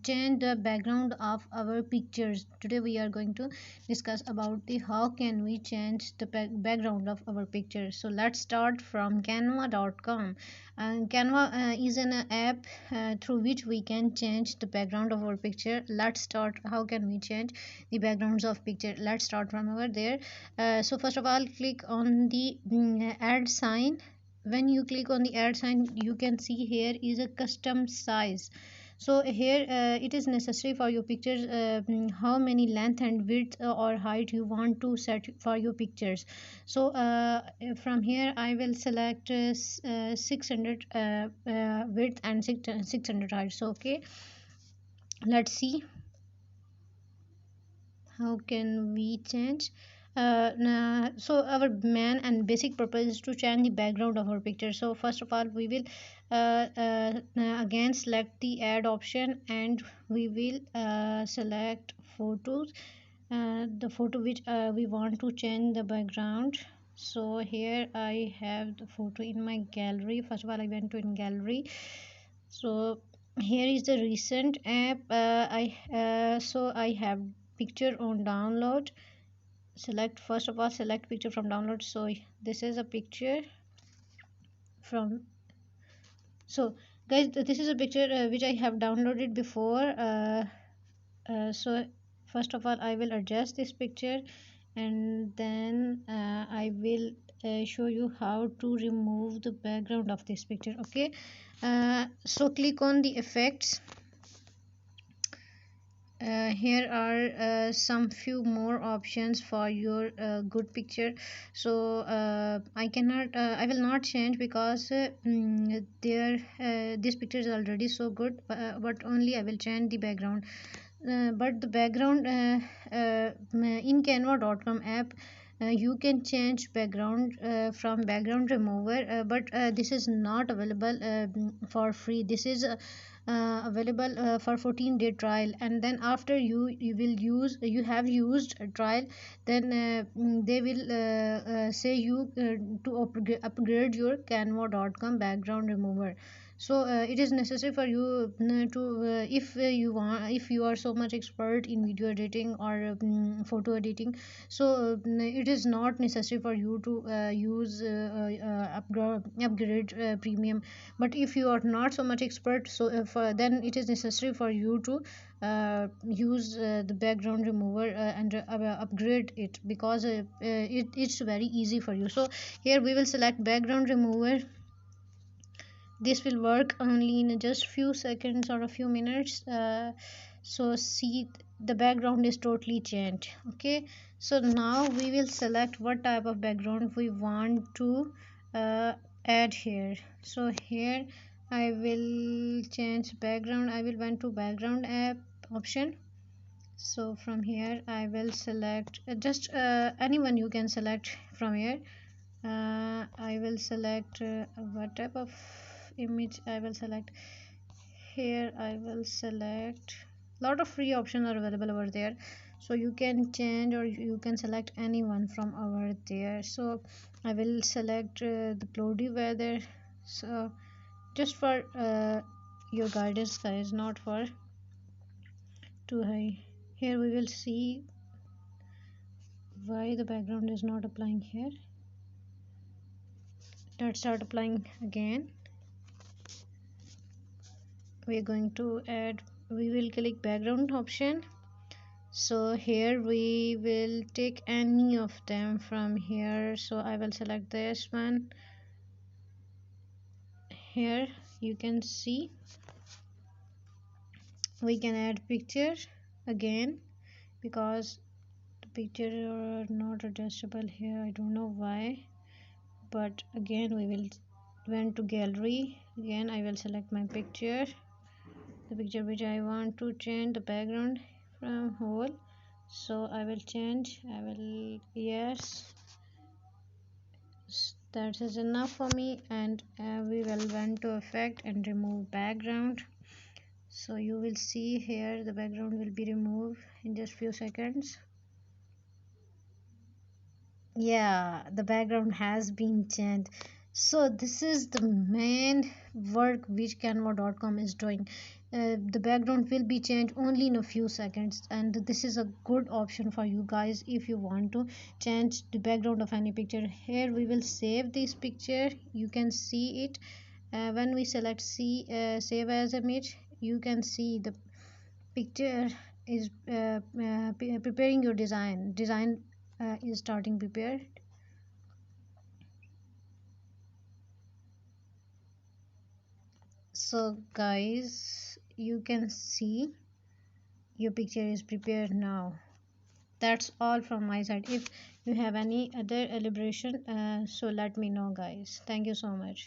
change the background of our pictures. Today we are going to discuss about the how can we change the background of our pictures. So let's start from canva.com. Canva is an app through which we can change the background of our picture. Let's start how can we change the backgrounds of picture. Let's start from over there. So first of all, click on the add sign. When you click on the add sign, you can see here is a custom size. So here it is necessary for your pictures how many length and width or height you want to set for your pictures. So from here I will select 600 width and 600 height. So okay, let's see how can we change. So our main and basic purpose is to change the background of our picture. So first of all we will again select the add option, and we will select photos, the photo which we want to change the background. So here I have the photo in my gallery. First of all I went to in gallery. So here is the recent app. I have picture on download. Select, first of all select picture from download. So this is a picture from, so guys, this is a picture which I have downloaded before. So first of all I will adjust this picture, and then I will show you how to remove the background of this picture. Okay, so click on the effects. Here are some few more options for your good picture. So I will not change because this picture is already so good, but only I will change the background. But the background in canva.com app, you can change background from background remover, but this is not available for free. This is available for 14-day trial, and then after you have used a trial, then they will say you to upgrade your canva.com background remover. So it is necessary for you to if you are so much expert in video editing or photo editing, so it is not necessary for you to use upgrade premium. But if you are not so much expert, so then it is necessary for you to use the background remover and upgrade it, because it's very easy for you. So here we will select background remover. This will work only in just few seconds or a few minutes. So see, the background is totally changed. Okay, so now we will select what type of background we want to add here. So here I will change background. I will went to background app option. So from here I will select just anyone you can select from here. I will select what type of image I will select. Here I will select, lot of free options are available over there, so you can change or you can select anyone from over there. So I will select the cloudy weather. So just for your guidance guys, not for too high. Here we will see why the background is not applying here. Let's start applying again. We're going to add, we will click background option. So here we will take any of them from here. So I will select this one. Here you can see we can add picture again, because the picture are not adjustable here. I don't know why, but again we will went to gallery. Again I will select my picture, the picture which I want to change the background from whole. So I will change, I will, yes, that is enough for me. And we will went to effect and remove background. So you will see here the background will be removed in just few seconds. Yeah, the background has been changed. So this is the main work which canva.com is doing. the background will be changed only in a few seconds, and this is a good option for you guys if you want to change the background of any picture. Here we will save this picture. You can see it when we select see save as image. You can see the picture is preparing your design is starting prepared. So guys, you can see your picture is prepared now. That's all from my side. If you have any other elaboration, so let me know guys. Thank you so much.